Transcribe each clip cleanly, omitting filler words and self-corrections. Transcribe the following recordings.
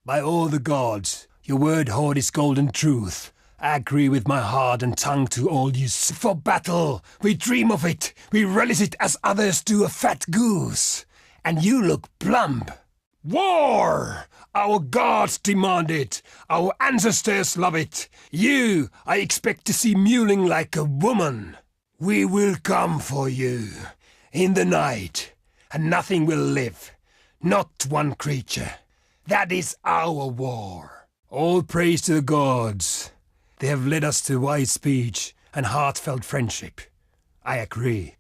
By all the gods, your word hoard is golden truth. I agree with my heart and tongue to all you for battle. We dream of it. We relish it as others do a fat goose. And you look plump. War! Our gods demand it. Our ancestors love it. You, I expect to see mewling like a woman. We will come for you. In the night. And nothing will live. Not one creature. That is our war. All praise to the gods. They have led us to wise speech and heartfelt friendship. I agree.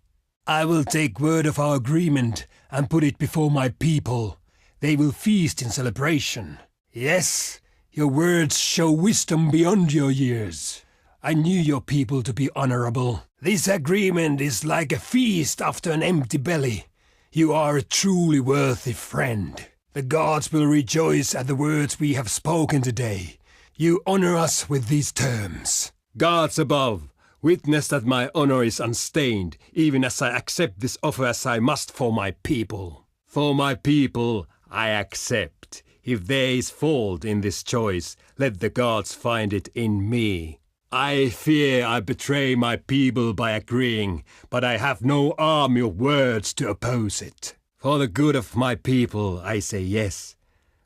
I will take word of our agreement and put it before my people. They will feast in celebration. Yes, your words show wisdom beyond your years. I knew your people to be honorable. This agreement is like a feast after an empty belly. You are a truly worthy friend. The gods will rejoice at the words we have spoken today. You honor us with these terms. Gods above, witness that my honor is unstained, even as I accept this offer as I must for my people. For my people, I accept. If there is fault in this choice, let the gods find it in me. I fear I betray my people by agreeing, but I have no army of words to oppose it. For the good of my people, I say yes,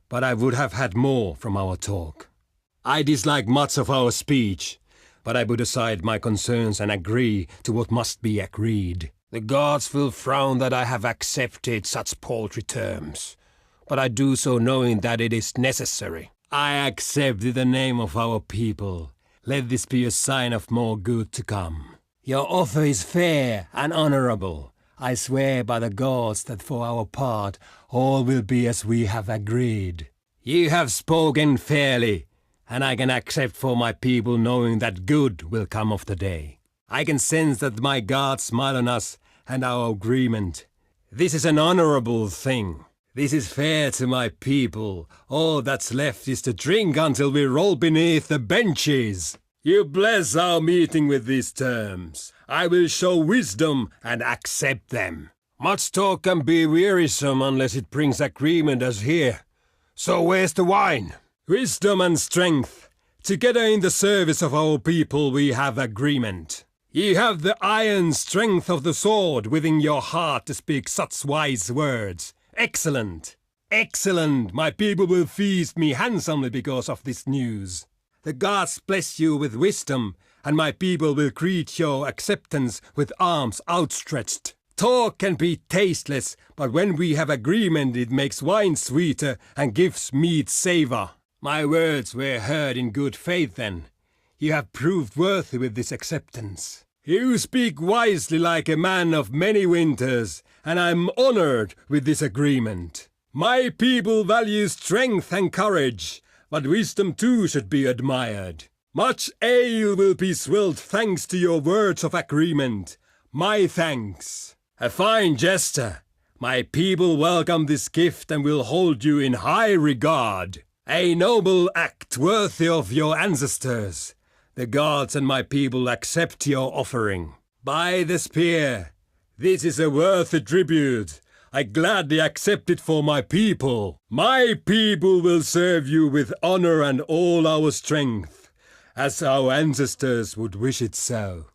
but I would have had more from our talk. I dislike much of our speech, but I put aside my concerns and agree to what must be agreed. The gods will frown that I have accepted such paltry terms, but I do so knowing that it is necessary. I accept in the name of our people. Let this be a sign of more good to come. Your offer is fair and honorable. I swear by the gods that for our part all will be as we have agreed. You have spoken fairly, and I can accept for my people knowing that good will come of the day. I can sense that my gods smile on us and our agreement. This is an honorable thing. This is fair to my people. All that's left is to drink until we roll beneath the benches. You bless our meeting with these terms. I will show wisdom and accept them. Much talk can be wearisome unless it brings agreement as here. So where's the wine? Wisdom and strength. Together in the service of our people we have agreement. Ye have the iron strength of the sword within your heart to speak such wise words. Excellent! Excellent! My people will feast me handsomely because of this news. The gods bless you with wisdom, and my people will greet your acceptance with arms outstretched. Talk can be tasteless, but when we have agreement it makes wine sweeter and gives meat savor. My words were heard in good faith then. You have proved worthy with this acceptance. You speak wisely like a man of many winters, and I'm honored with this agreement. My people value strength and courage, but wisdom too should be admired. Much ale will be swilled thanks to your words of agreement. My thanks. A fine gesture. My people welcome this gift and will hold you in high regard. A noble act worthy of your ancestors. The gods and my people accept your offering. By the spear, this is a worthy tribute. I gladly accept it for my people. My people will serve you with honor and all our strength, as our ancestors would wish it so.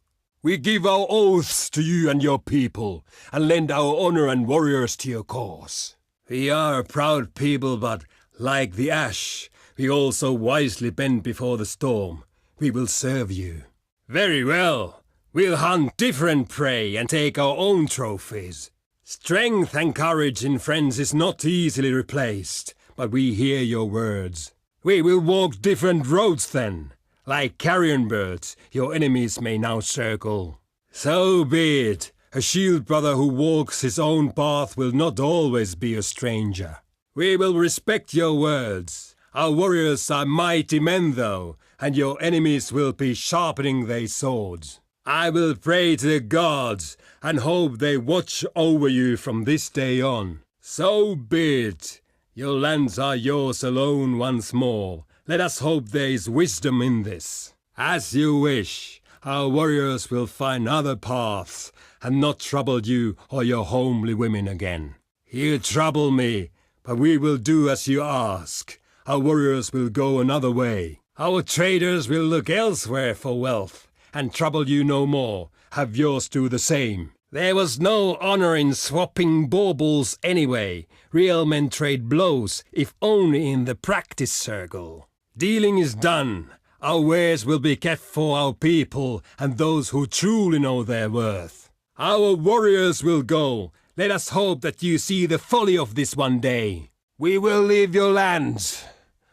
We give our oaths to you and your people, and lend our honor and warriors to your cause. We are a proud people, but like the ash, we also wisely bend before the storm. We will serve you. Very well. We'll hunt different prey and take our own trophies. Strength and courage in friends is not easily replaced, but we hear your words. We will walk different roads then. Like carrion birds, your enemies may now circle. So be it. A shield brother who walks his own path will not always be a stranger. We will respect your words. Our warriors are mighty men though, and your enemies will be sharpening their swords. I will pray to the gods and hope they watch over you from this day on. So be it. Your lands are yours alone once more. Let us hope there is wisdom in this. As you wish, our warriors will find other paths and not trouble you or your homely women again. You trouble me, but we will do as you ask. our warriors will go another way. Our traders will look elsewhere for wealth, and trouble you no more. Have yours do the same. There was no honor in swapping baubles anyway. Real men trade blows, if only in the practice circle. Dealing is done. Our wares will be kept for our people and those who truly know their worth. Our warriors will go. Let us hope that you see the folly of this one day. We will leave your lands.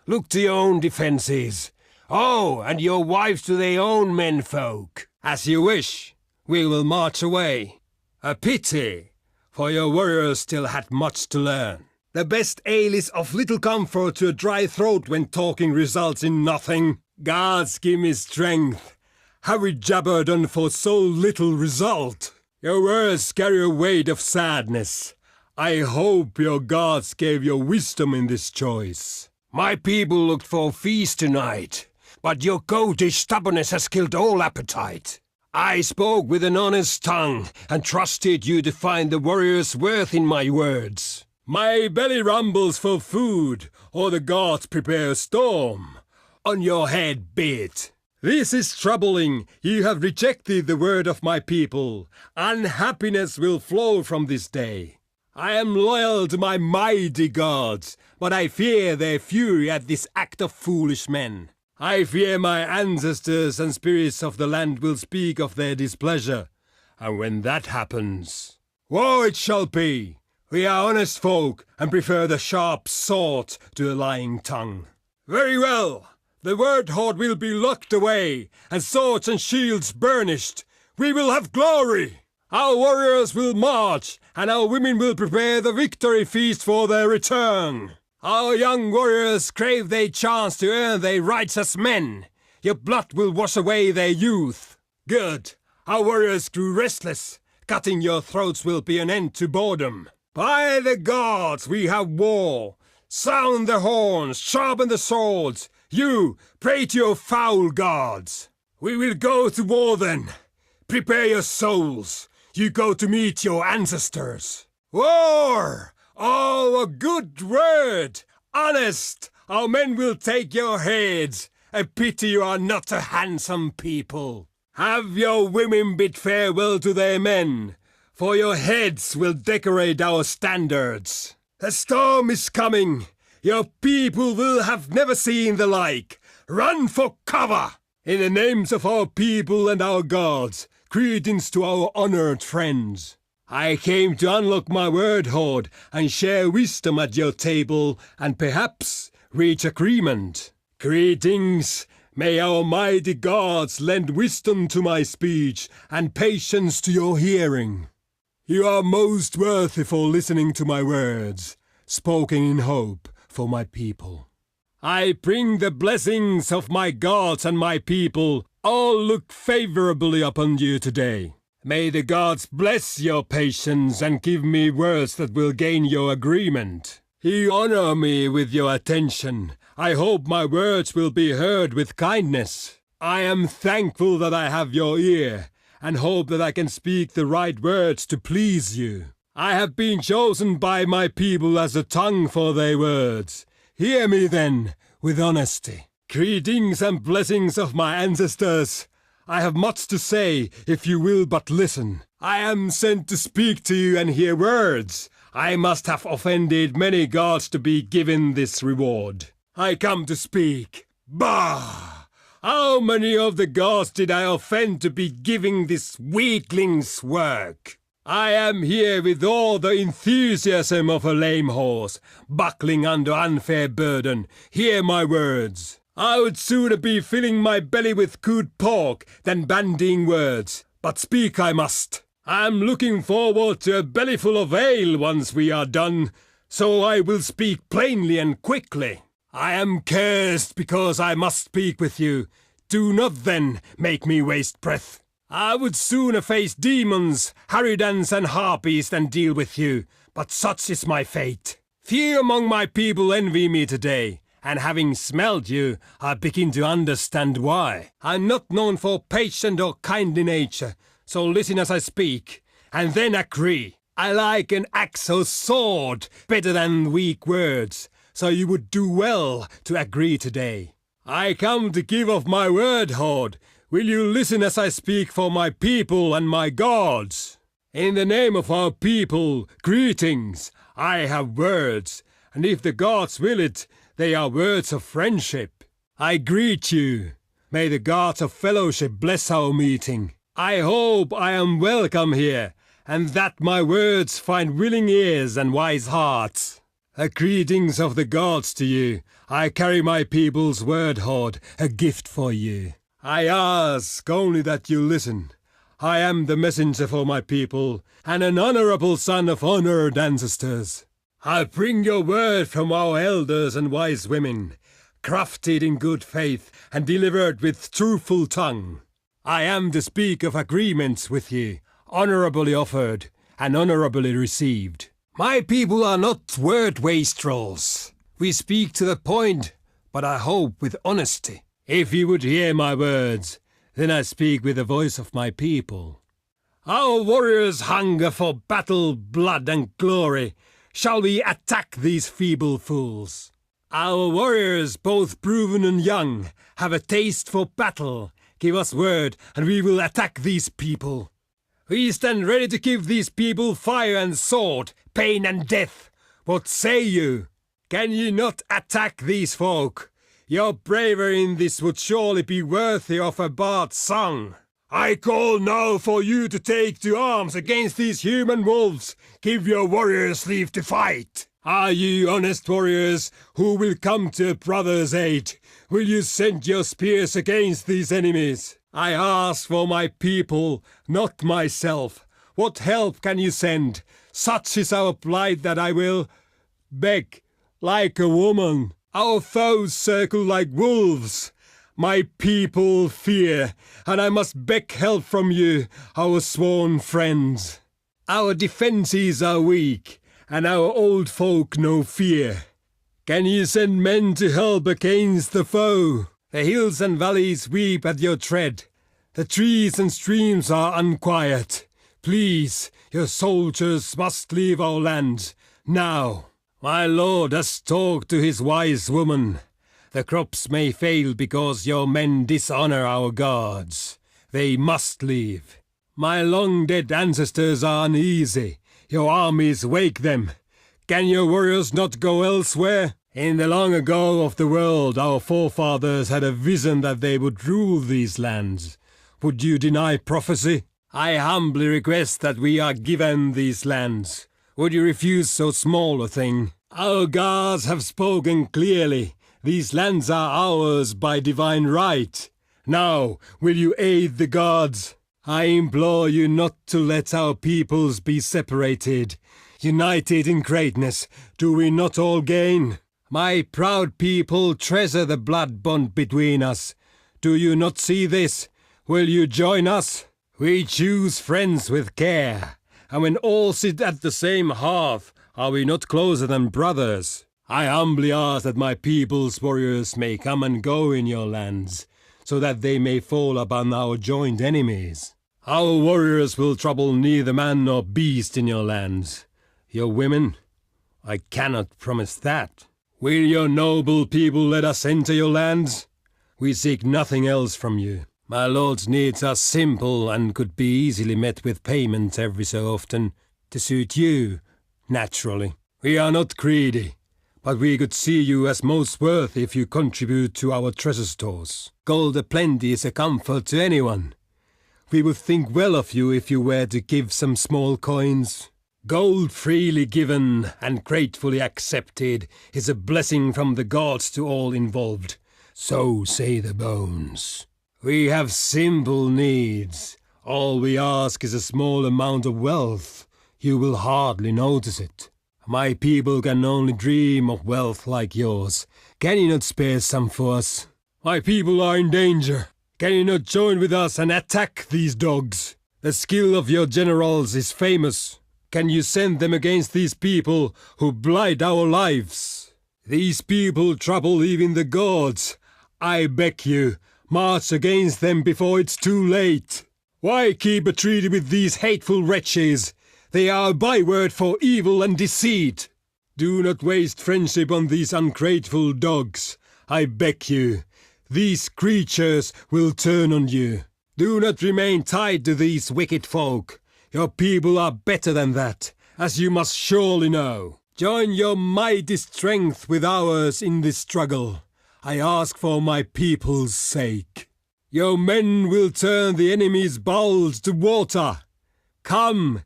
Look to your own defenses. Oh, and your wives to their own menfolk. As you wish. We will march away. A pity, for your warriors still had much to learn. The best ale is of little comfort to a dry throat when talking results in nothing. Gods give me strength. Have we jabbered on for so little result? Your words carry a weight of sadness. I hope your gods gave you wisdom in this choice. My people looked for a feast tonight, but your goatish stubbornness has killed all appetite. I spoke with an honest tongue and trusted you to find the warrior's worth in my words. My belly rumbles for food, or the gods prepare a storm. On your head be it. This is troubling. You have rejected the word of my people. Unhappiness will flow from this day. I am loyal to my mighty gods, but I fear their fury at this act of foolish men. I fear my ancestors and spirits of the land will speak of their displeasure. And when that happens, woe it shall be. We are honest folk and prefer the sharp sword to a lying tongue. Very well. The word hoard will be locked away, and swords and shields burnished. We will have glory. Our warriors will march, and our women will prepare the victory feast for their return. Our young warriors crave their chance to earn their rights as men. Your blood will wash away their youth. Good. Our warriors grew restless. Cutting your throats will be an end to boredom. By the gods, we have war. Sound the horns, sharpen the swords. You, pray to your foul gods. We will go to war then. Prepare your souls. You go to meet your ancestors. War! Oh, a good word! Honest! Our men will take your heads. A pity you are not a handsome people. Have your women bid farewell to their men, for your heads will decorate our standards. The storm is coming. Your people will have never seen the like. Run for cover! In the names of our people and our gods, greetings to our honored friends. I came to unlock my word hoard and share wisdom at your table and perhaps reach agreement. Greetings! May our mighty gods lend wisdom to my speech and patience to your hearing. You are most worthy for listening to my words, spoken in hope for my people. I bring the blessings of my gods and my people. All look favorably upon you today. May the gods bless your patience and give me words that will gain your agreement. You honor me with your attention. I hope my words will be heard with kindness. I am thankful that I have your ear, and hope that I can speak the right words to please you. I have been chosen by my people as a tongue for their words. Hear me then, with honesty. Greetings and blessings of my ancestors. I have much to say, if you will but listen. I am sent to speak to you and hear words. I must have offended many gods to be given this reward. I come to speak. Bah! How many of the gods did I offend to be giving this weakling's work? I am here with all the enthusiasm of a lame horse, buckling under unfair burden. Hear my words. I would sooner be filling my belly with good pork than bandying words, but speak I must. I am looking forward to a bellyful of ale once we are done, so I will speak plainly and quickly. I am cursed because I must speak with you. Do not then make me waste breath. I would sooner face demons, harridans and harpies than deal with you, but such is my fate. Few among my people envy me today. And having smelled you, I begin to understand why. I'm not known for patient or kindly nature, so listen as I speak, and then agree. I like an axe or sword better than weak words. so you would do well to agree today. I come to give of my word, Horde. Will you listen as I speak for my people and my gods? In the name of our people, greetings. I have words, and if the gods will it, they are words of friendship. I greet you. May the gods of fellowship bless our meeting. I hope I am welcome here, and that my words find willing ears and wise hearts. Greetings of the gods to you. I carry my people's word, Horde, a gift for you. I ask only that you listen. I am the messenger for my people, and an honorable son of honored ancestors. I bring your word from our elders and wise women, crafted in good faith and delivered with truthful tongue. I am to speak of agreements with you, honorably offered and honorably received. My people are not word wastrels. We speak to the point, but I hope with honesty. If you would hear my words, then I speak with the voice of my people. Our warriors hunger for battle, blood, and glory. Shall we attack these feeble fools? Our warriors, both proven and young, have a taste for battle. Give us word, and we will attack these people. We stand ready to give these people fire and sword, pain and death. What say you? Can you not attack these folk? Your bravery in this would surely be worthy of a bard's song. I call now for you to take to arms against these human wolves. Give your warriors leave to fight. Are you honest warriors who will come to a brother's aid? Will you send your spears against these enemies? I ask for my people, not myself. What help can you send? Such is our plight that I will beg like a woman. Our foes circle like wolves. My people fear, and I must beg help from you, our sworn friends. Our defenses are weak, and our old folk no fear. Can you send men to help against the foe? The hills and valleys weep at your tread. The trees and streams are unquiet. Please, your soldiers must leave our land, now. My lord has talked to his wise woman. The crops may fail because your men dishonor our gods. They must leave. My long-dead ancestors are uneasy. Your armies wake them. Can your warriors not go elsewhere? In the long ago of the world, our forefathers had a vision that they would rule these lands. Would you deny prophecy? I humbly request that we are given these lands. Would you refuse so small a thing? Our gods have spoken clearly. These lands are ours by divine right. Now, will you aid the gods? I implore you not to let our peoples be separated. United in greatness, do we not all gain? My proud people treasure the blood bond between us. Do you not see this? Will you join us? We choose friends with care. And when all sit at the same hearth, are we not closer than brothers? I humbly ask that my people's warriors may come and go in your lands, so that they may fall upon our joined enemies. Our warriors will trouble neither man nor beast in your lands. Your women? I cannot promise that. Will your noble people let us enter your lands? We seek nothing else from you. My lord's needs are simple and could be easily met with payment every so often, to suit you, naturally. We are not greedy, but we could see you as most worthy if you contribute to our treasure stores. Gold aplenty is a comfort to anyone. We would think well of you if you were to give some small coins. Gold freely given and gratefully accepted is a blessing from the gods to all involved. So say the bones. We have simple needs. All we ask is a small amount of wealth. You will hardly notice it. My people can only dream of wealth like yours. Can you not spare some for us? My people are in danger. Can you not join with us and attack these dogs? The skill of your generals is famous. Can you send them against these people who blight our lives? These people trouble even the gods. I beg you, march against them before it's too late. Why keep a treaty with these hateful wretches? They are a byword for evil and deceit. Do not waste friendship on these ungrateful dogs. I beg you. These creatures will turn on you. Do not remain tied to these wicked folk. Your people are better than that, as you must surely know. Join your mighty strength with ours in this struggle. I ask for my people's sake. Your men will turn the enemy's bowels to water. Come,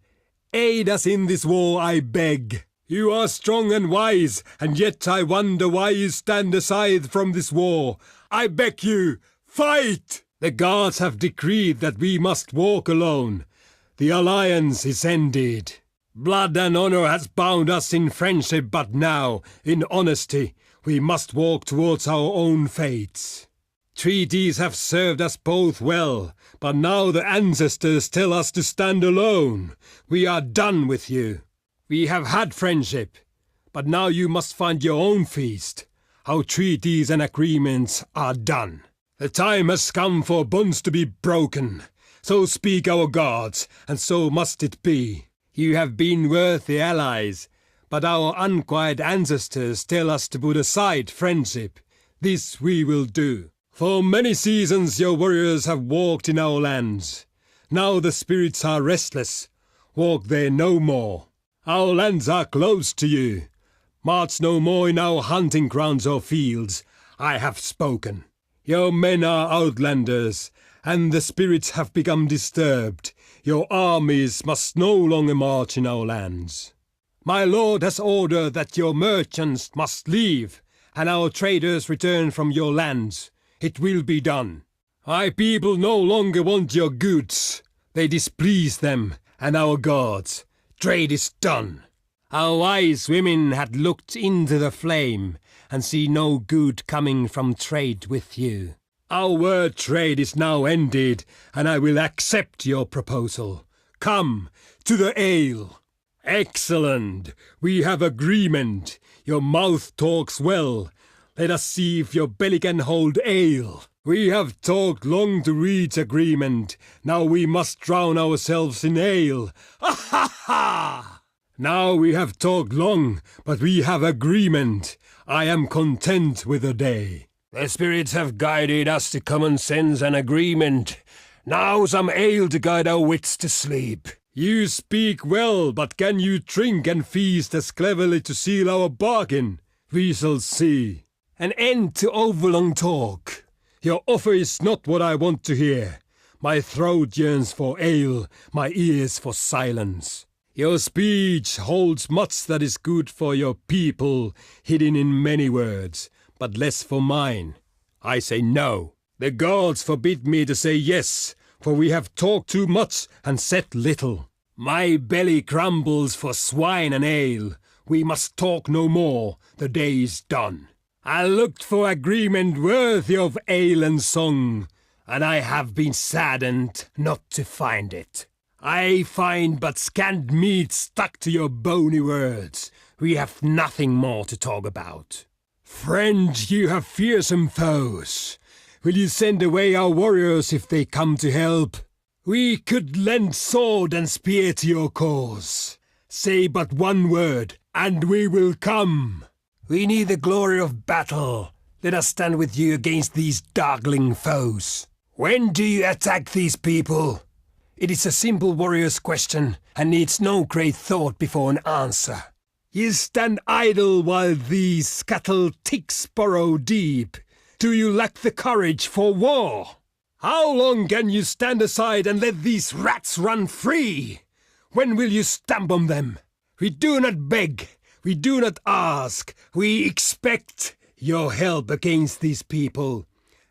aid us in this war, I beg. You are strong and wise, and yet I wonder why you stand aside from this war. I beg you, fight! The gods have decreed that we must walk alone. The alliance is ended. Blood and honor has bound us in friendship, but now, in honesty, we must walk towards our own fates. Treaties have served us both well, but now the ancestors tell us to stand alone. We are done with you. We have had friendship, but now you must find your own feast. Our treaties and agreements are done. The time has come for bonds to be broken. So speak our gods, and so must it be. You have been worthy allies, but our unquiet ancestors tell us to put aside friendship. This we will do. For many seasons your warriors have walked in our lands. Now the spirits are restless. Walk there no more. Our lands are close to you. March no more in our hunting grounds or fields. I have spoken. Your men are outlanders, and the spirits have become disturbed. Your armies must no longer march in our lands. My lord has ordered that your merchants must leave, and our traders return from your lands. It will be done. My people no longer want your goods. They displease them and our gods. Trade is done. Our wise women had looked into the flame and see no good coming from trade with you. Our word trade is now ended, and I will accept your proposal. Come to the ale. Excellent. We have agreement. Your mouth talks well. Let us see if your belly can hold ale. We have talked long to reach agreement. Now we must drown ourselves in ale. Ha ha ha! Now we have talked long, but we have agreement. I am content with the day. The spirits have guided us to common sense and agreement. Now some ale to guide our wits to sleep. You speak well, but can you drink and feast as cleverly to seal our bargain? We shall see. An end to overlong talk. Your offer is not what I want to hear. My throat yearns for ale, my ears for silence. Your speech holds much that is good for your people, hidden in many words, but less for mine. I say no. The gods forbid me to say yes, for we have talked too much and said little. My belly grumbles for swine and ale. We must talk no more. The day is done. I looked for agreement worthy of ale and song, and I have been saddened not to find it. I find but scant meat stuck to your bony words. We have nothing more to talk about. Friend, you have fearsome foes. Will you send away our warriors if they come to help? We could lend sword and spear to your cause. Say but one word, and we will come. We need the glory of battle. Let us stand with you against these darkling foes. When do you attack these people? It is a simple warrior's question and needs no great thought before an answer. You stand idle while these scuttle ticks burrow deep. Do you lack the courage for war? How long can you stand aside and let these rats run free? When will you stamp on them? We do not beg. We do not ask. We expect your help against these people.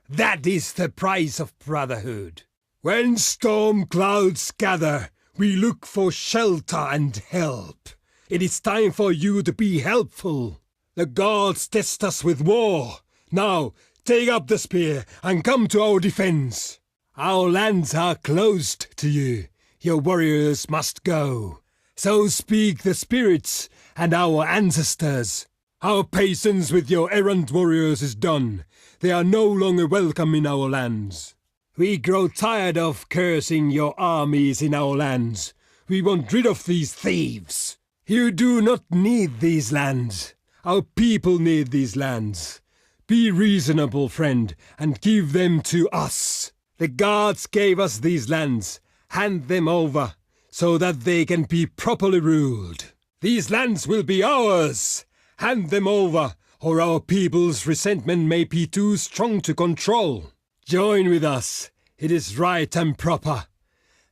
That is the price of brotherhood. When storm clouds gather, we look for shelter and help. It is time for you to be helpful. The gods test us with war. Now, take up the spear and come to our defense. Our lands are closed to you. Your warriors must go. So speak the spirits and our ancestors. Our patience with your errant warriors is done. They are no longer welcome in our lands. We grow tired of cursing your armies in our lands. We want rid of these thieves. You do not need these lands. Our people need these lands. Be reasonable, friend, and give them to us. The gods gave us these lands. Hand them over, so that they can be properly ruled. These lands will be ours. Hand them over, or our people's resentment may be too strong to control. Join with us. It is right and proper.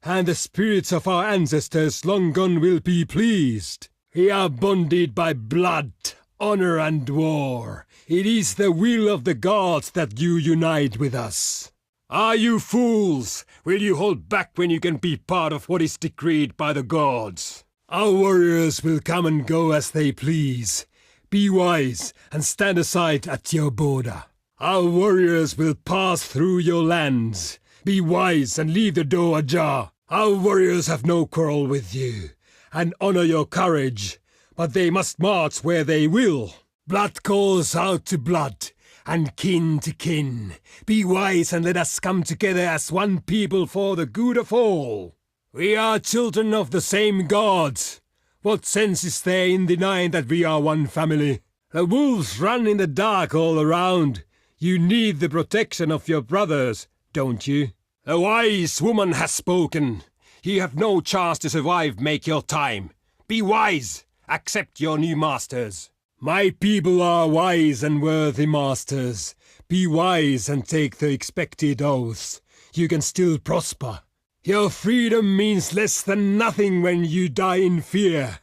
And the spirits of our ancestors long gone will be pleased. We are bonded by blood, honor, and war. It is the will of the gods that you unite with us. Are you fools? Will you hold back when you can be part of what is decreed by the gods? Our warriors will come and go as they please. Be wise and stand aside at your border. Our warriors will pass through your lands. Be wise and leave the door ajar. Our warriors have no quarrel with you, and honor your courage, but they must march where they will. Blood calls out to blood, and kin to kin. Be wise and let us come together as one people for the good of all. We are children of the same gods. What sense is there in denying that we are one family? The wolves run in the dark all around. You need the protection of your brothers, don't you? A wise woman has spoken. You have no chance to survive. Make your time. Be wise. Accept your new masters. My people are wise and worthy masters. Be wise and take the expected oaths. You can still prosper. Your freedom means less than nothing when you die in fear.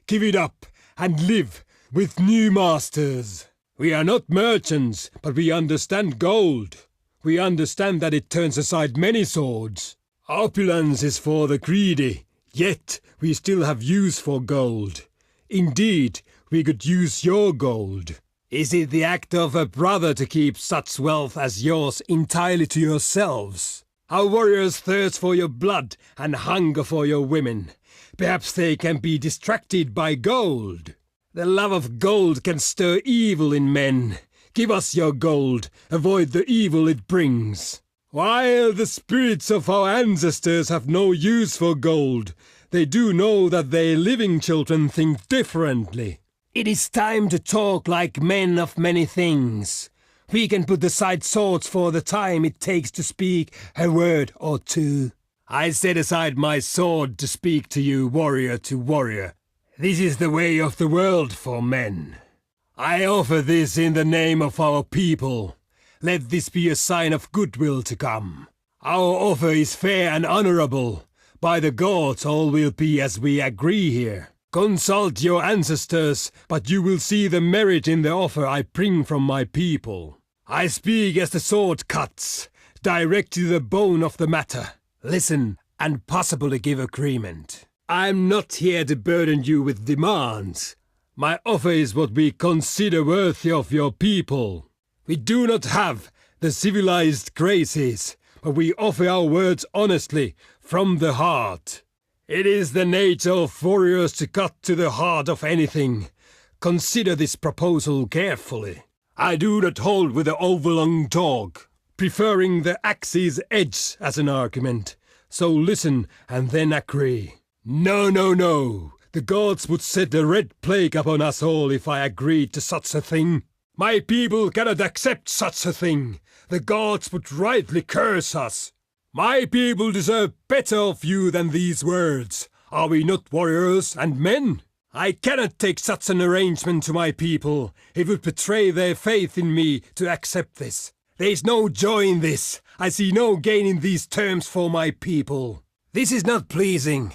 Give it up and live with new masters. We are not merchants, but we understand gold. We understand that it turns aside many swords. Opulence is for the greedy, yet we still have use for gold. Indeed, we could use your gold. Is it the act of a brother to keep such wealth as yours entirely to yourselves? Our warriors thirst for your blood and hunger for your women. Perhaps they can be distracted by gold. The love of gold can stir evil in men. Give us your gold. Avoid the evil it brings. While the spirits of our ancestors have no use for gold, they do know that their living children think differently. It is time to talk like men of many things. We can put aside swords for the time it takes to speak a word or two. I set aside my sword to speak to you, warrior to warrior. This is the way of the world for men. I offer this in the name of our people. Let this be a sign of goodwill to come. Our offer is fair and honorable. By the gods, all will be as we agree here. Consult your ancestors, but you will see the merit in the offer I bring from my people. I speak as the sword cuts, direct to the bone of the matter. Listen, and possibly give agreement. I'm not here to burden you with demands. My offer is what we consider worthy of your people. We do not have the civilized graces, but we offer our words honestly, from the heart. It is the nature of warriors to cut to the heart of anything. Consider this proposal carefully. I do not hold with the overlong talk, preferring the axe's edge as an argument. So listen and then agree. No, no, no. The gods would set a red plague upon us all if I agreed to such a thing. My people cannot accept such a thing. The gods would rightly curse us. My people deserve better of you than these words. Are we not warriors and men? I cannot take such an arrangement to my people. It would betray their faith in me to accept this. There is no joy in this. I see no gain in these terms for my people. This is not pleasing.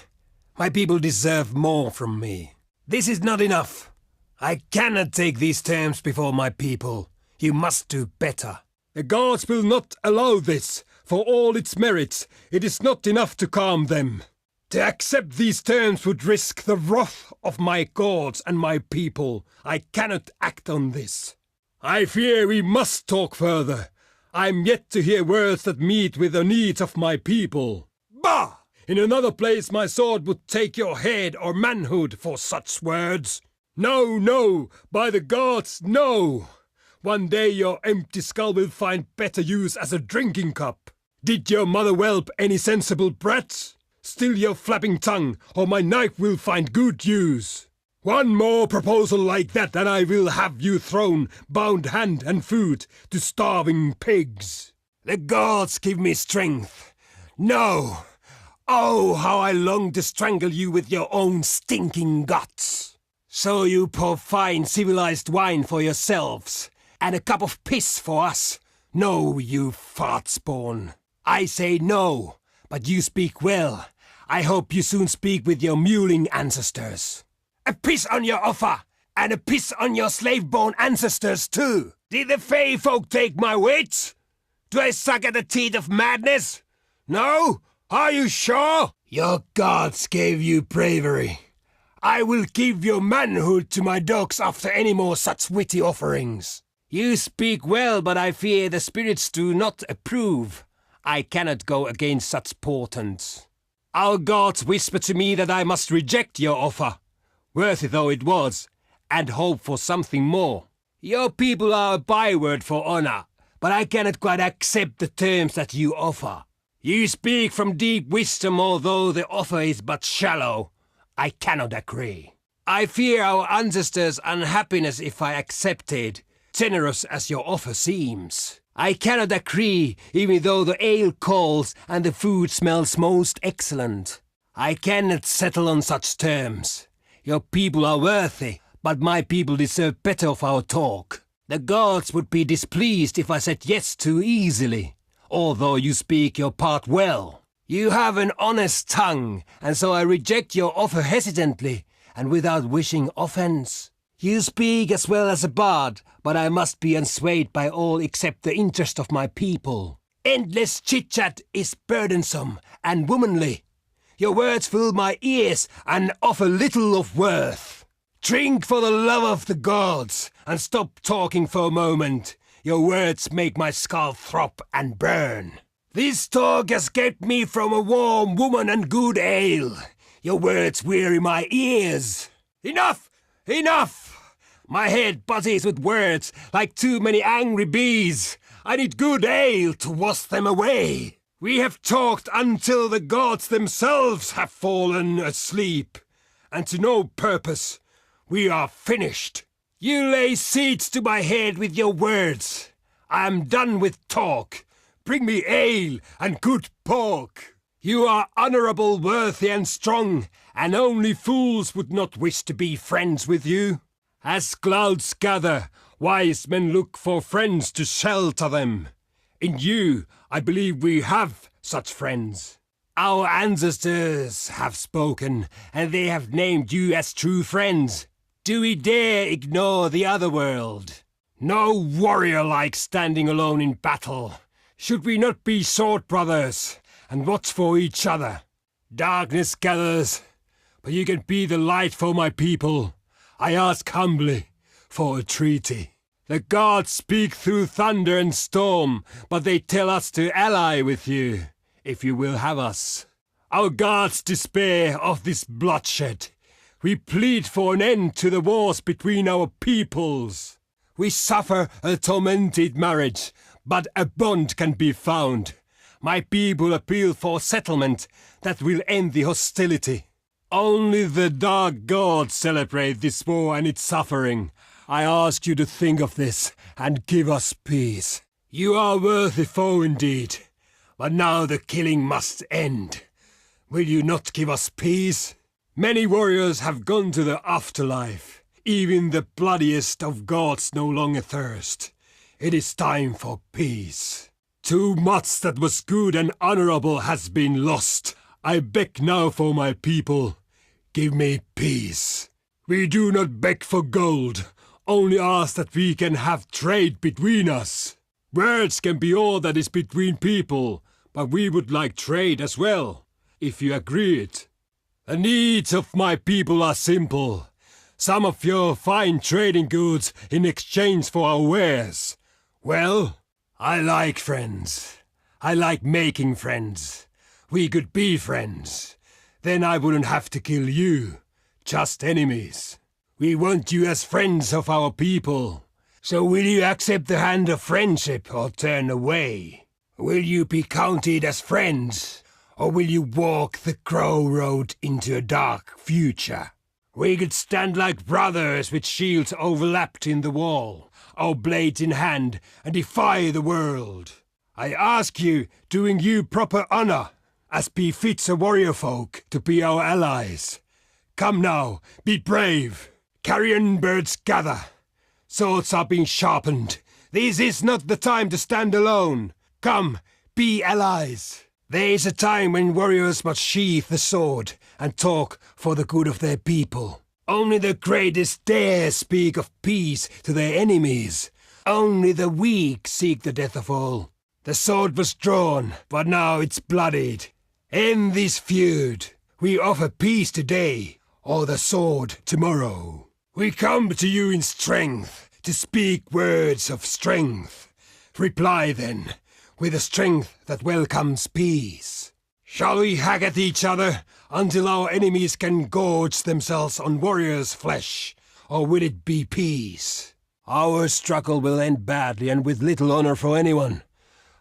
My people deserve more from me. This is not enough. I cannot take these terms before my people. You must do better. The gods will not allow this. For all its merits, it is not enough to calm them. To accept these terms would risk the wrath of my gods and my people. I cannot act on this. I fear we must talk further. I am yet to hear words that meet with the needs of my people. Bah! In another place my sword would take your head or manhood for such words. No, no! By the gods, no! One day your empty skull will find better use as a drinking cup. Did your mother whelp any sensible brats? Still your flapping tongue, or my knife will find good use. One more proposal like that and I will have you thrown, bound hand and foot, to starving pigs. The gods give me strength. No! Oh, how I long to strangle you with your own stinking guts. So you pour fine civilized wine for yourselves, and a cup of piss for us. No, you fart spawn. I say no, but you speak well. I hope you soon speak with your mewling ancestors. A piss on your offer, and a piss on your slave-born ancestors too. Did the Fey folk take my wits? Do I suck at the teeth of madness? No? Are you sure? Your gods gave you bravery. I will give your manhood to my dogs after any more such witty offerings. You speak well, but I fear the spirits do not approve. I cannot go against such portents. Our gods whisper to me that I must reject your offer, worthy though it was, and hope for something more. Your people are a byword for honor, but I cannot quite accept the terms that you offer. You speak from deep wisdom, although the offer is but shallow. I cannot agree. I fear our ancestors' unhappiness if I accepted, generous as your offer seems. I cannot agree, even though the ale calls and the food smells most excellent. I cannot settle on such terms. Your people are worthy, but my people deserve better of our talk. The gods would be displeased if I said yes too easily, although you speak your part well. You have an honest tongue, and so I reject your offer hesitantly and without wishing offense. You speak as well as a bard, but I must be unswayed by all except the interest of my people. Endless chit-chat is burdensome and womanly. Your words fill my ears and offer little of worth. Drink for the love of the gods, and stop talking for a moment. Your words make my skull throb and burn. This talk has kept me from a warm woman and good ale. Your words weary my ears. Enough! Enough! My head buzzes with words like too many angry bees. I need good ale to wash them away. We have talked until the gods themselves have fallen asleep, and to no purpose. We are finished. You lay seeds to my head with your words. I am done with talk. Bring me ale and good pork. You are honorable, worthy and strong, and only fools would not wish to be friends with you. As clouds gather, wise men look for friends to shelter them. In you, I believe we have such friends. Our ancestors have spoken, and they have named you as true friends. Do we dare ignore the other world? No warrior likes standing alone in battle. Should we not be sword brothers and watch for each other? Darkness gathers, but you can be the light for my people. I ask humbly for a treaty. The gods speak through thunder and storm, but they tell us to ally with you, if you will have us. Our gods despair of this bloodshed. We plead for an end to the wars between our peoples. We suffer a tormented marriage, but a bond can be found. My people appeal for settlement that will end the hostility. Only the dark gods celebrate this war and its suffering. I ask you to think of this and give us peace. You are a worthy foe indeed, but now the killing must end. Will you not give us peace? Many warriors have gone to the afterlife. Even the bloodiest of gods no longer thirst. It is time for peace. Too much that was good and honorable has been lost. I beg now for my people. Give me peace. We do not beg for gold, only ask that we can have trade between us. Words can be all that is between people, but we would like trade as well, if you agree it. The needs of my people are simple. Some of your fine trading goods in exchange for our wares. Well, I like friends. I like making friends. We could be friends. Then I wouldn't have to kill you. Just enemies. We want you as friends of our people. So will you accept the hand of friendship or turn away? Will you be counted as friends? Or will you walk the Crow Road into a dark future? We could stand like brothers with shields overlapped in the wall, our blades in hand, and defy the world. I ask you, doing you proper honor, as befits a warrior folk, to be our allies. Come now, be brave. Carrion birds gather. Swords are being sharpened. This is not the time to stand alone. Come, be allies. There is a time when warriors must sheathe the sword and talk for the good of their people. Only the greatest dare speak of peace to their enemies. Only the weak seek the death of all. The sword was drawn, but now it's bloodied. End this feud. We offer peace today, or the sword tomorrow. We come to you in strength, to speak words of strength. Reply then, with a strength that welcomes peace. Shall we hack at each other until our enemies can gorge themselves on warriors' flesh, or will it be peace? Our struggle will end badly and with little honor for anyone.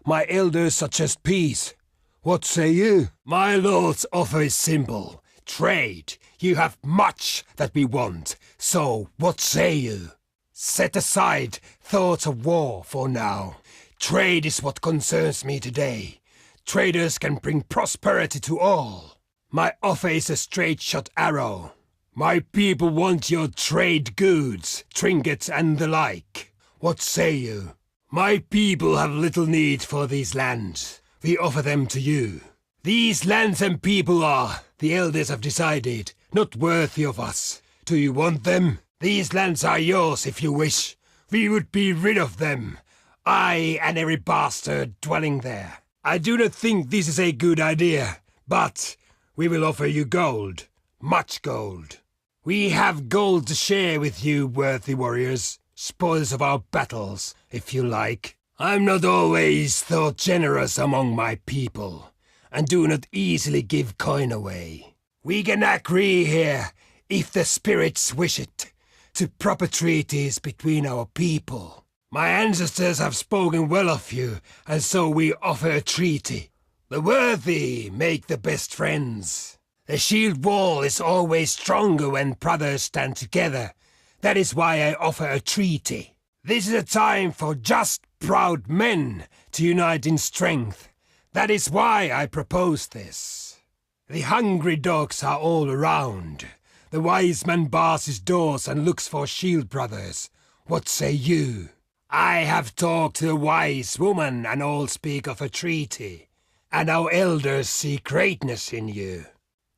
My elders suggest peace. What say you? My lord's offer is simple. Trade. You have much that we want, so what say you? Set aside thoughts of war for now. Trade is what concerns me today. Traders can bring prosperity to all. My offer is a straight-shot arrow. My people want your trade goods, trinkets and the like. What say you? My people have little need for these lands. We offer them to you. These lands and people are, the elders have decided, not worthy of us. Do you want them? These lands are yours if you wish. We would be rid of them. I and every bastard dwelling there. I do not think this is a good idea, but we will offer you gold. Much gold. We have gold to share with you, worthy warriors. Spoils of our battles, if you like. I'm not always thought generous among my people, and do not easily give coin away. We can agree here, if the spirits wish it, to proper treaties between our people. My ancestors have spoken well of you, and so we offer a treaty. The worthy make the best friends. The shield wall is always stronger when brothers stand together. That is why I offer a treaty. This is a time for just, proud men to unite in strength. That is why I propose this. The hungry dogs are all around. The wise man bars his doors and looks for shield brothers. What say you? I have talked to a wise woman and all speak of a treaty. And our elders see greatness in you.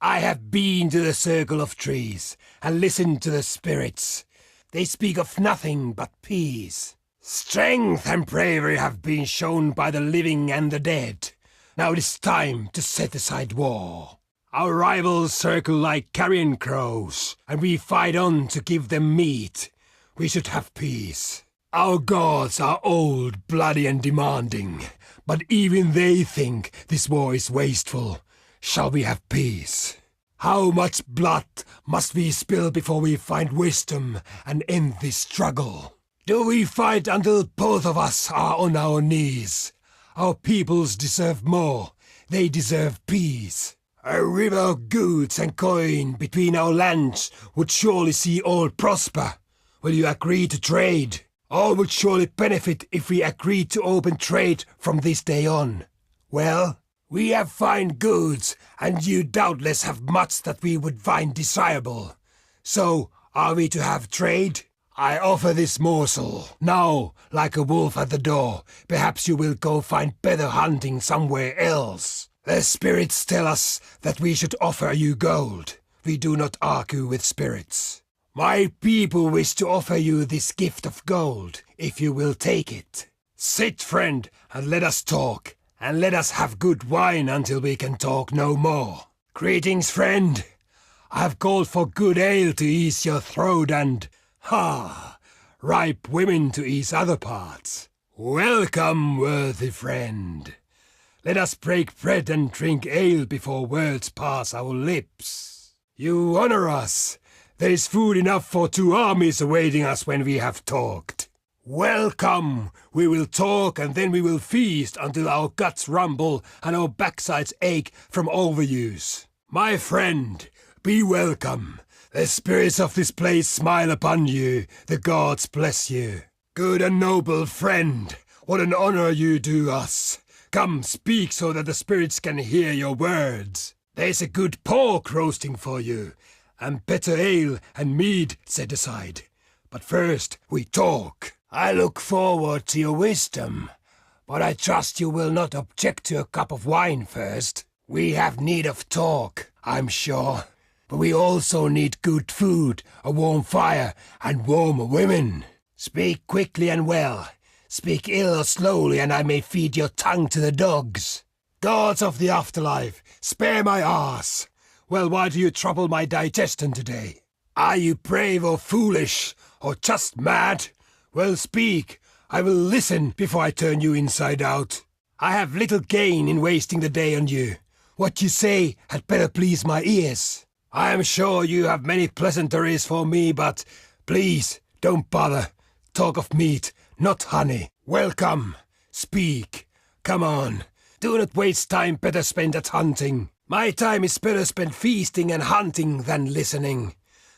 I have been to the circle of trees and listened to the spirits. They speak of nothing but peace. Strength and bravery have been shown by the living and the dead. Now it is time to set aside war. Our rivals circle like carrion crows, and we fight on to give them meat. We should have peace. Our gods are old, bloody and demanding, but even they think this war is wasteful. Shall we have peace? How much blood must we spill before we find wisdom and end this struggle? Do we fight until both of us are on our knees? Our peoples deserve more. They deserve peace. A river of goods and coin between our lands would surely see all prosper. Will you agree to trade? All would surely benefit if we agreed to open trade from this day on. Well? We have fine goods, and you doubtless have much that we would find desirable. So, are we to have trade? I offer this morsel. Now, like a wolf at the door, perhaps you will go find better hunting somewhere else. The spirits tell us that we should offer you gold. We do not argue with spirits. My people wish to offer you this gift of gold, if you will take it. Sit, friend, and let us talk. And let us have good wine until we can talk no more. Greetings, friend. I have called for good ale to ease your throat and, ripe women to ease other parts. Welcome, worthy friend. Let us break bread and drink ale before words pass our lips. You honor us. There is food enough for 2 armies awaiting us when we have talked. Welcome! We will talk and then we will feast until our guts rumble and our backsides ache from overuse. My friend, be welcome. The spirits of this place smile upon you. The gods bless you. Good and noble friend, what an honor you do us. Come, speak so that the spirits can hear your words. There's a good pork roasting for you, and better ale and mead set aside. But first we talk. I look forward to your wisdom, but I trust you will not object to a cup of wine first. We have need of talk, I'm sure, but we also need good food, a warm fire, and warmer women. Speak quickly and well. Speak ill or slowly, and I may feed your tongue to the dogs. Gods of the afterlife, spare my arse. Well, why do you trouble my digestion today? Are you brave or foolish, or just mad? Well, speak. I will listen before I turn you inside out. I have little gain in wasting the day on you. What you say had better please my ears. I am sure you have many pleasantries for me, but please, don't bother. Talk of meat, not honey. Welcome. Speak. Come on. Do not waste time better spent at hunting. My time is better spent feasting and hunting than listening.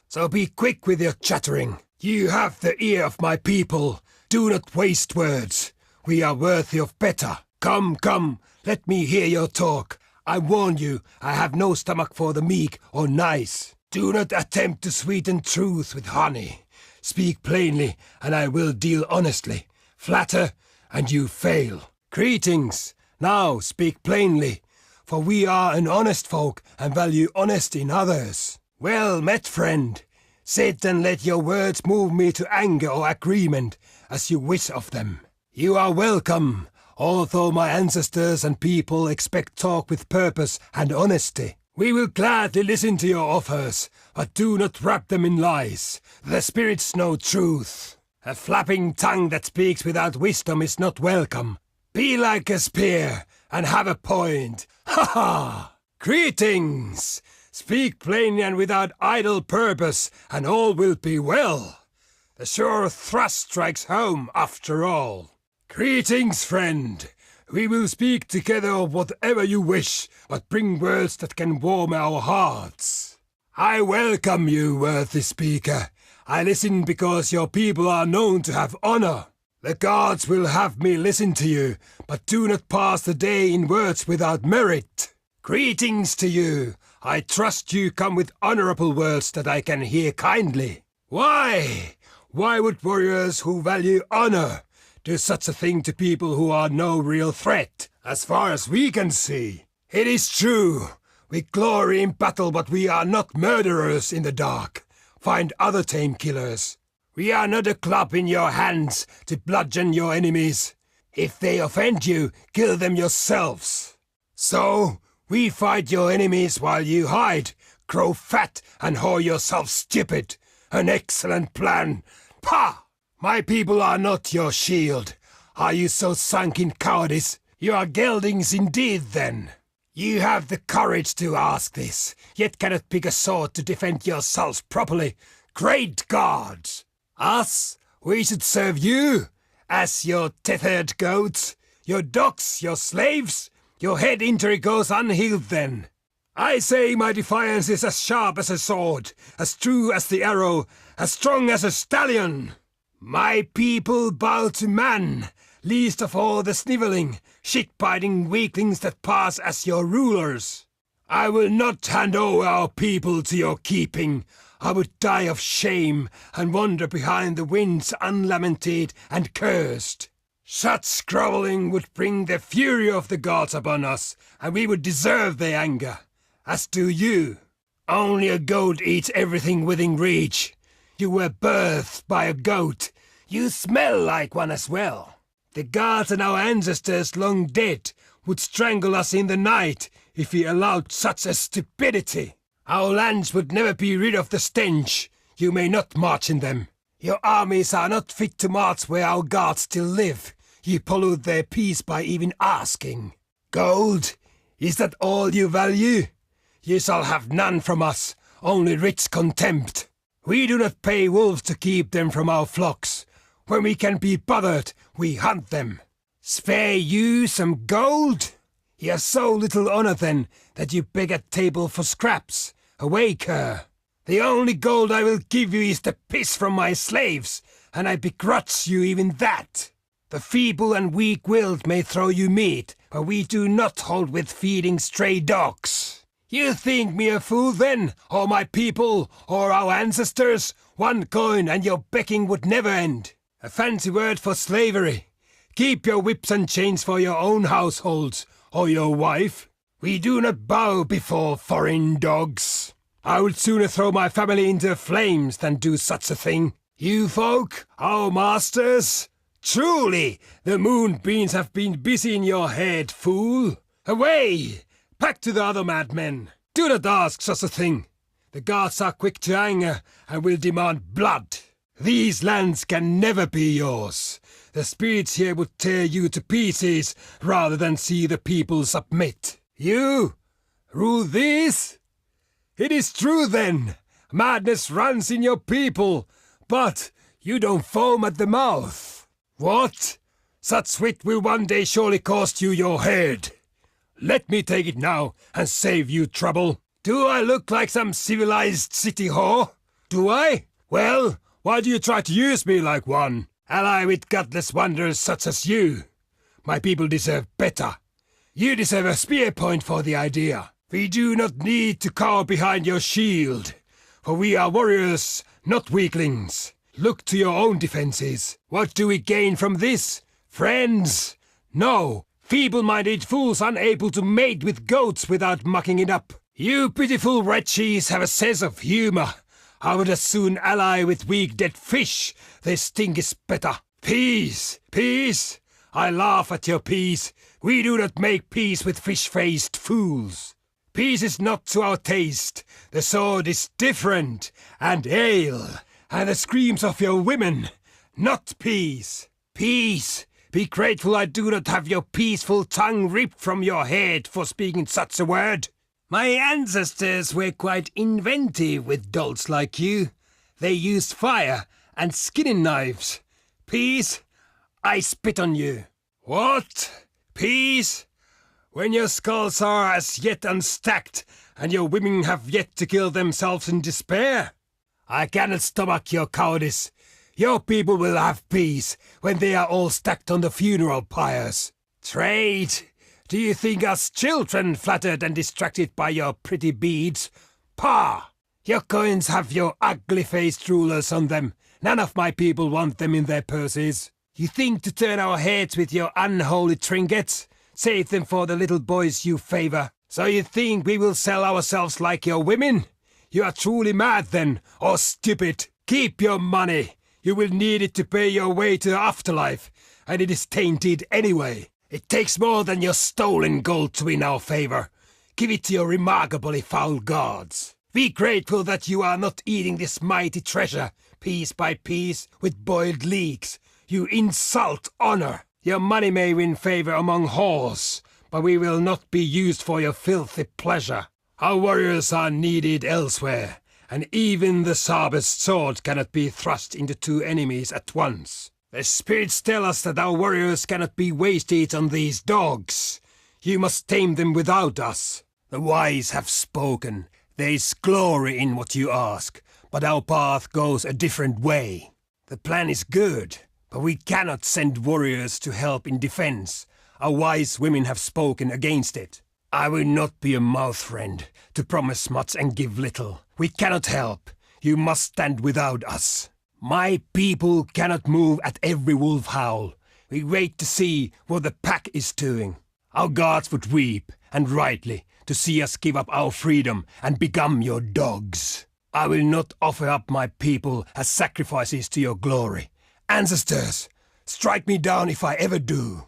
So be quick with your chattering. You have the ear of my people. Do not waste words. We are worthy of better. Come, come, let me hear your talk. I warn you, I have no stomach for the meek or nice. Do not attempt to sweeten truth with honey. Speak plainly, and I will deal honestly. Flatter, and you fail. Greetings. Now speak plainly, for we are an honest folk and value honesty in others. Well met, friend. Sit and let your words move me to anger or agreement, as you wish of them. You are welcome, although my ancestors and people expect talk with purpose and honesty. We will gladly listen to your offers, but do not wrap them in lies. The spirits know truth. A flapping tongue that speaks without wisdom is not welcome. Be like a spear and have a point. Ha ha! Greetings! Speak plainly and without idle purpose, and all will be well. The sure thrust strikes home after all. Greetings, friend. We will speak together of whatever you wish, but bring words that can warm our hearts. I welcome you, worthy speaker. I listen because your people are known to have honor. The gods will have me listen to you, but do not pass the day in words without merit. Greetings to you. I trust you come with honorable words that I can hear kindly. Why? Why would warriors who value honor do such a thing to people who are no real threat, as far as we can see? It is true. We glory in battle, but we are not murderers in the dark. Find other tame killers. We are not a club in your hands to bludgeon your enemies. If they offend you, kill them yourselves. So, we fight your enemies while you hide, grow fat and whore yourself stupid. An excellent plan. Pah! My people are not your shield. Are you so sunk in cowardice? You are geldings indeed, then. You have the courage to ask this, yet cannot pick a sword to defend yourselves properly. Great gods! Us? We should serve you, as your tethered goats, your dogs, your slaves. Your head injury goes unhealed then. I say my defiance is as sharp as a sword, as true as the arrow, as strong as a stallion. My people bow to man, least of all the snivelling, shit-biting weaklings that pass as your rulers. I will not hand over our people to your keeping. I would die of shame and wander behind the winds unlamented and cursed. Such groveling would bring the fury of the gods upon us, and we would deserve their anger, as do you. Only a goat eats everything within reach. You were birthed by a goat. You smell like one as well. The gods and our ancestors long dead would strangle us in the night if we allowed such a stupidity. Our lands would never be rid of the stench. You may not march in them. Your armies are not fit to march where our gods still live. You pollute their peace by even asking. Gold? Is that all you value? You shall have none from us, only rich contempt. We do not pay wolves to keep them from our flocks. When we can be bothered, we hunt them. Spare you some gold? You have so little honor then, that you beg at table for scraps. Awake her. The only gold I will give you is the piss from my slaves, and I begrudge you even that. The feeble and weak-willed may throw you meat, but we do not hold with feeding stray dogs. You think me a fool then, or my people, or our ancestors? One coin and your begging would never end. A fancy word for slavery. Keep your whips and chains for your own households, or your wife. We do not bow before foreign dogs. I would sooner throw my family into flames than do such a thing. You folk, our masters, truly, the moonbeams have been busy in your head, fool. Away! Back to the other madmen. Do not ask such a thing. The gods are quick to anger and will demand blood. These lands can never be yours. The spirits here would tear you to pieces rather than see the people submit. You rule these? It is true then. Madness runs in your people, but you don't foam at the mouth. What? Such wit will one day surely cost you your head. Let me take it now and save you trouble. Do I look like some civilized city whore? Do I? Well, why do you try to use me like one? Ally with godless wanderers such as you. My people deserve better. You deserve a spear point for the idea. We do not need to cower behind your shield, for we are warriors, not weaklings. Look to your own defenses. What do we gain from this? Friends? No. Feeble-minded fools unable to mate with goats without mucking it up. You pitiful wretches have a sense of humor. I would as soon ally with weak dead fish. Their sting is better. Peace! Peace! I laugh at your peace. We do not make peace with fish-faced fools. Peace is not to our taste. The sword is different, and ale, and the screams of your women. Not peace. Peace! Be grateful I do not have your peaceful tongue ripped from your head for speaking such a word. My ancestors were quite inventive with dolts like you. They used fire and skinning knives. Peace? I spit on you. What? Peace? When your skulls are as yet unstacked, and your women have yet to kill themselves in despair? I cannot stomach your cowardice. Your people will have peace when they are all stacked on the funeral pyres. Trade? Do you think us children flattered and distracted by your pretty beads? Pah! Your coins have your ugly-faced rulers on them. None of my people want them in their purses. You think to turn our heads with your unholy trinkets? Save them for the little boys you favor. So you think we will sell ourselves like your women? You are truly mad then, or stupid. Keep your money. You will need it to pay your way to the afterlife, and it is tainted anyway. It takes more than your stolen gold to win our favor. Give it to your remarkably foul gods. Be grateful that you are not eating this mighty treasure, piece by piece, with boiled leeks. You insult honor. Your money may win favor among whores, but we will not be used for your filthy pleasure. Our warriors are needed elsewhere, and even the sharpest sword cannot be thrust into two enemies at once. The spirits tell us that our warriors cannot be wasted on these dogs. You must tame them without us. The wise have spoken. There is glory in what you ask, but our path goes a different way. The plan is good, but we cannot send warriors to help in defense. Our wise women have spoken against it. I will not be a mouth friend, to promise much and give little. We cannot help. You must stand without us. My people cannot move at every wolf howl. We wait to see what the pack is doing. Our gods would weep, and rightly, to see us give up our freedom and become your dogs. I will not offer up my people as sacrifices to your glory. Ancestors, strike me down if I ever do.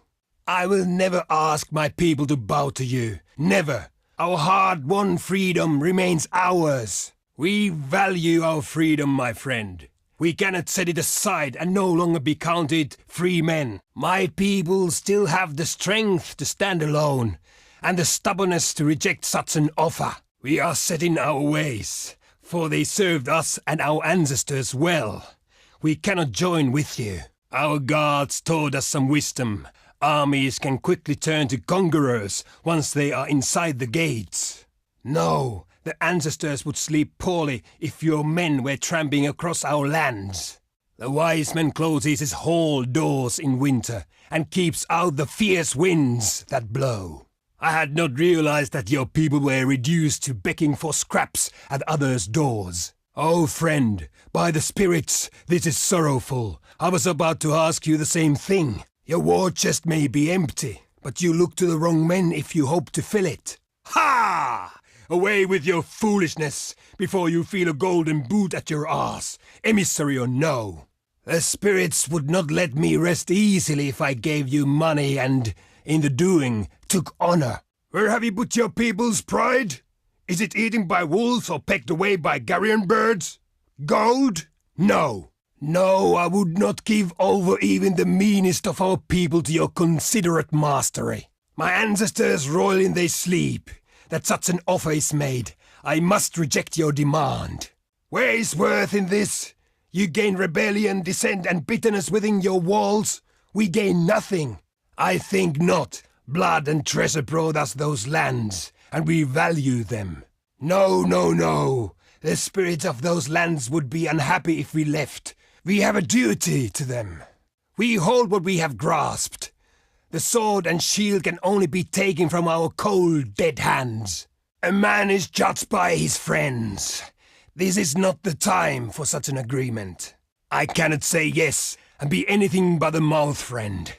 I will never ask my people to bow to you. Never. Our hard-won freedom remains ours. We value our freedom, my friend. We cannot set it aside and no longer be counted free men. My people still have the strength to stand alone, and the stubbornness to reject such an offer. We are set in our ways, for they served us and our ancestors well. We cannot join with you. Our gods taught us some wisdom. Armies can quickly turn to conquerors once they are inside the gates. No, The ancestors would sleep poorly if your men were tramping across our lands. The wise man closes his hall doors in winter and keeps out the fierce winds that blow. I had not realized that your people were reduced to begging for scraps at others' doors. Oh, friend, by the spirits, this is sorrowful. I was about to ask you the same thing. Your war chest may be empty, but you look to the wrong men if you hope to fill it. Ha! Away with your foolishness before you feel a golden boot at your arse, emissary or no. The spirits would not let me rest easily if I gave you money and, in the doing, took honor. Where have you put your people's pride? Is it eaten by wolves or pecked away by carrion birds? Gold? No. No, I would not give over even the meanest of our people to your considerate mastery. My ancestors roil in their sleep. That such an offer is made, I must reject your demand. Where is worth in this? You gain rebellion, dissent, and bitterness within your walls. We gain nothing. I think not. Blood and treasure brought us those lands, and we value them. No, no, no. The spirits of those lands would be unhappy if we left. We have a duty to them. We hold what we have grasped. The sword and shield can only be taken from our cold, dead hands. A man is judged by his friends. This is not the time for such an agreement. I cannot say yes and be anything but a mouth friend.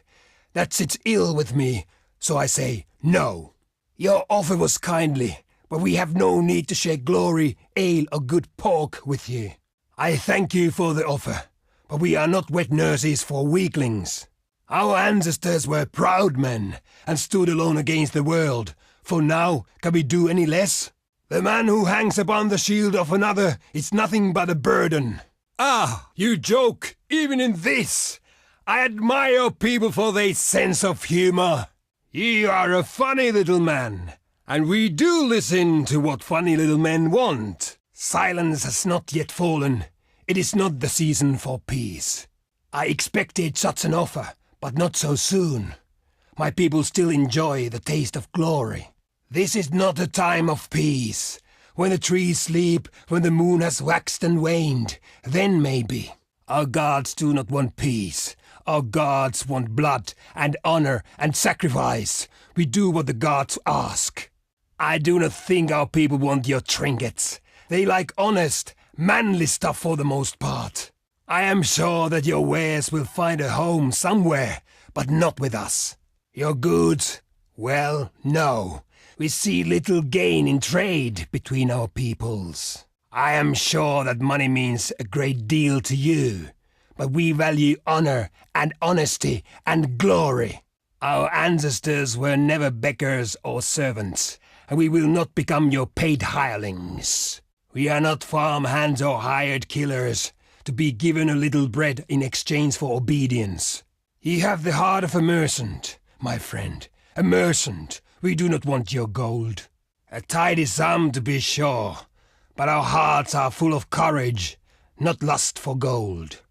That sits ill with me, so I say no. Your offer was kindly, but we have no need to share glory, ale, or good pork with you. I thank you for the offer, but we are not wet nurses for weaklings. Our ancestors were proud men and stood alone against the world, for now can we do any less? The man who hangs upon the shield of another is nothing but a burden. Ah, you joke, even in this. I admire your people for their sense of humor. You are a funny little man, and we do listen to what funny little men want. Silence has not yet fallen. It is not the season for peace. I expected such an offer, but not so soon. My people still enjoy the taste of glory. This is not a time of peace. When the trees sleep, when the moon has waxed and waned, then maybe. Our gods do not want peace. Our gods want blood and honor and sacrifice. We do what the gods ask. I do not think our people want your trinkets. They like honest, manly stuff for the most part. I am sure that your wares will find a home somewhere, but not with us. Your goods? Well, no. We see little gain in trade between our peoples. I am sure that money means a great deal to you, but we value honor and honesty and glory. Our ancestors were never beggars or servants, and we will not become your paid hirelings. We are not farmhands or hired killers, to be given a little bread in exchange for obedience. Ye have the heart of a merchant, my friend. A merchant. We do not want your gold. A tidy sum, to be sure, but our hearts are full of courage, not lust for gold.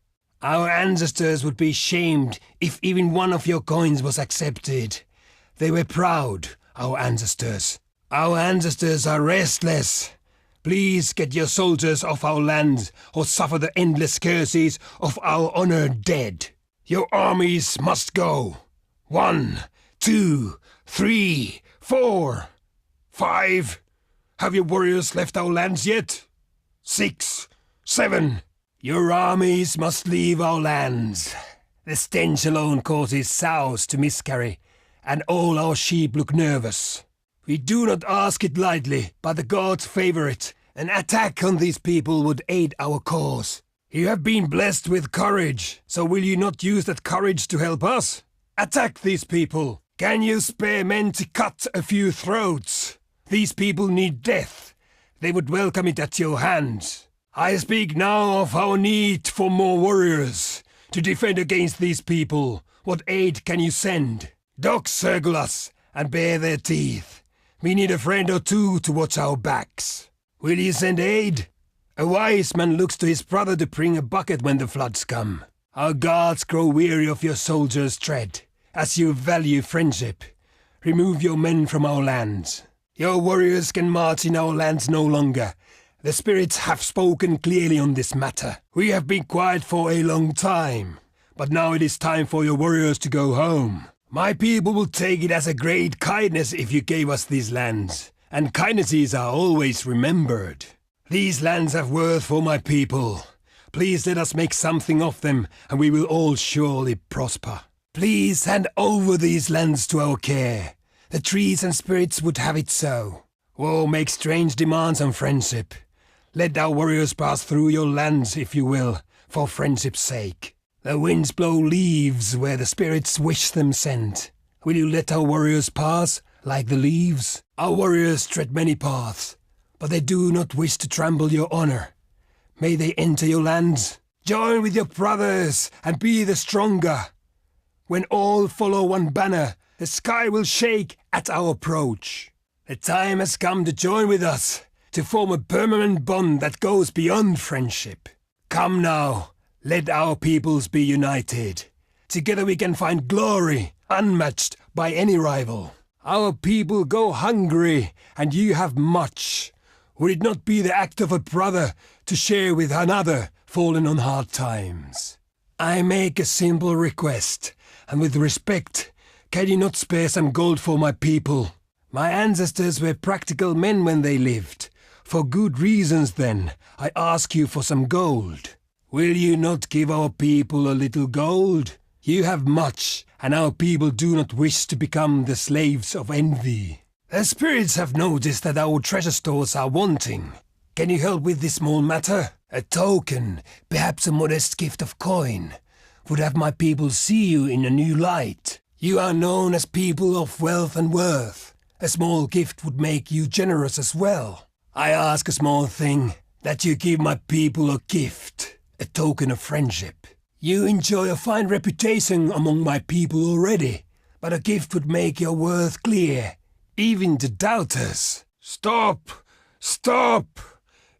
Our ancestors would be shamed if even one of your coins was accepted. They were proud, our ancestors. Our ancestors are restless. Please get your soldiers off our land, or suffer the endless curses of our honored dead. Your armies must go. 1, 2, 3, 4, 5. Have your warriors left our lands yet? 6, 7. Your armies must leave our lands. The stench alone causes sows to miscarry, and all our sheep look nervous. We do not ask it lightly, but the gods favor it. An attack on these people would aid our cause. You have been blessed with courage, so will you not use that courage to help us? Attack these people. Can you spare men to cut a few throats? These people need death. They would welcome it at your hands. I speak now of our need for more warriors. To defend against these people, what aid can you send? Dogs circle us and bare their teeth. We need a friend or two to watch our backs. Will you send aid? A wise man looks to his brother to bring a bucket when the floods come. Our gods grow weary of your soldiers' tread. As you value friendship, remove your men from our lands. Your warriors can march in our lands no longer. The spirits have spoken clearly on this matter. We have been quiet for a long time, but now it is time for your warriors to go home. My people will take it as a great kindness if you gave us these lands, and kindnesses are always remembered. These lands have worth for my people. Please let us make something of them, and we will all surely prosper. Please hand over these lands to our care. The trees and spirits would have it so. War makes strange demands on friendship. Let our warriors pass through your lands, if you will, for friendship's sake. The winds blow leaves where the spirits wish them sent. Will you let our warriors pass, like the leaves? Our warriors tread many paths, but they do not wish to trample your honor. May they enter your lands. Join with your brothers and be the stronger. When all follow one banner, the sky will shake at our approach. The time has come to join with us, to form a permanent bond that goes beyond friendship. Come now, let our peoples be united. Together we can find glory, unmatched by any rival. Our people go hungry, and you have much. Would it not be the act of a brother to share with another fallen on hard times? I make a simple request, and with respect, can you not spare some gold for my people? My ancestors were practical men when they lived. For good reasons, then, I ask you for some gold. Will you not give our people a little gold? You have much, and our people do not wish to become the slaves of envy. The spirits have noticed that our treasure stores are wanting. Can you help with this small matter? A token, perhaps a modest gift of coin, would have my people see you in a new light. You are known as people of wealth and worth. A small gift would make you generous as well. I ask a small thing, that you give my people a gift, a token of friendship. You enjoy a fine reputation among my people already, but a gift would make your worth clear, even to doubters. Stop! Stop!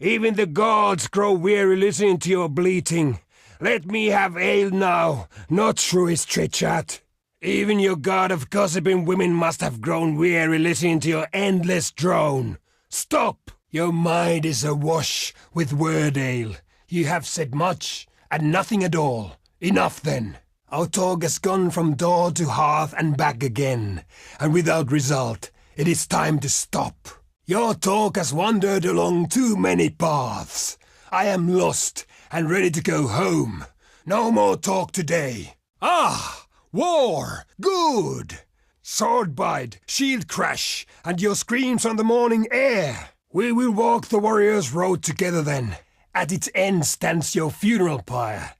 Even the gods grow weary listening to your bleating. Let me have ale now, not through his chit-chat. Even your god of gossiping women must have grown weary listening to your endless drone. Stop! Your mind is awash with word ale. You have said much, and nothing at all. Enough then. Our talk has gone from door to hearth and back again, and without result. It is time to stop. Your talk has wandered along too many paths. I am lost and ready to go home. No more talk today. Ah! War! Good! Sword bite, shield crash, and your screams on the morning air. We will walk the warrior's road together then. At its end stands your funeral pyre.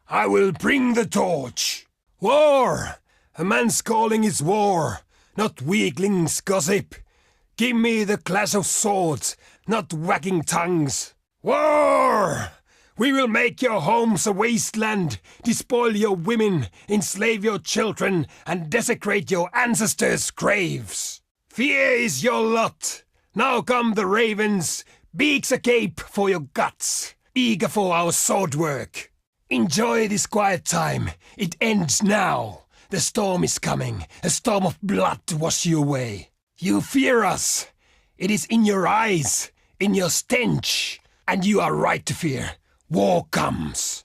I will bring the torch. War! A man's calling is war, not weaklings' gossip. Give me the clash of swords, not wagging tongues. War! We will make your homes a wasteland, despoil your women, enslave your children, and desecrate your ancestors' graves. Fear is your lot. Now come the ravens, beaks agape for your guts, eager for our sword work. Enjoy this quiet time. It ends now. The storm is coming, a storm of blood to wash you away. You fear us. It is in your eyes, in your stench, and you are right to fear. War comes.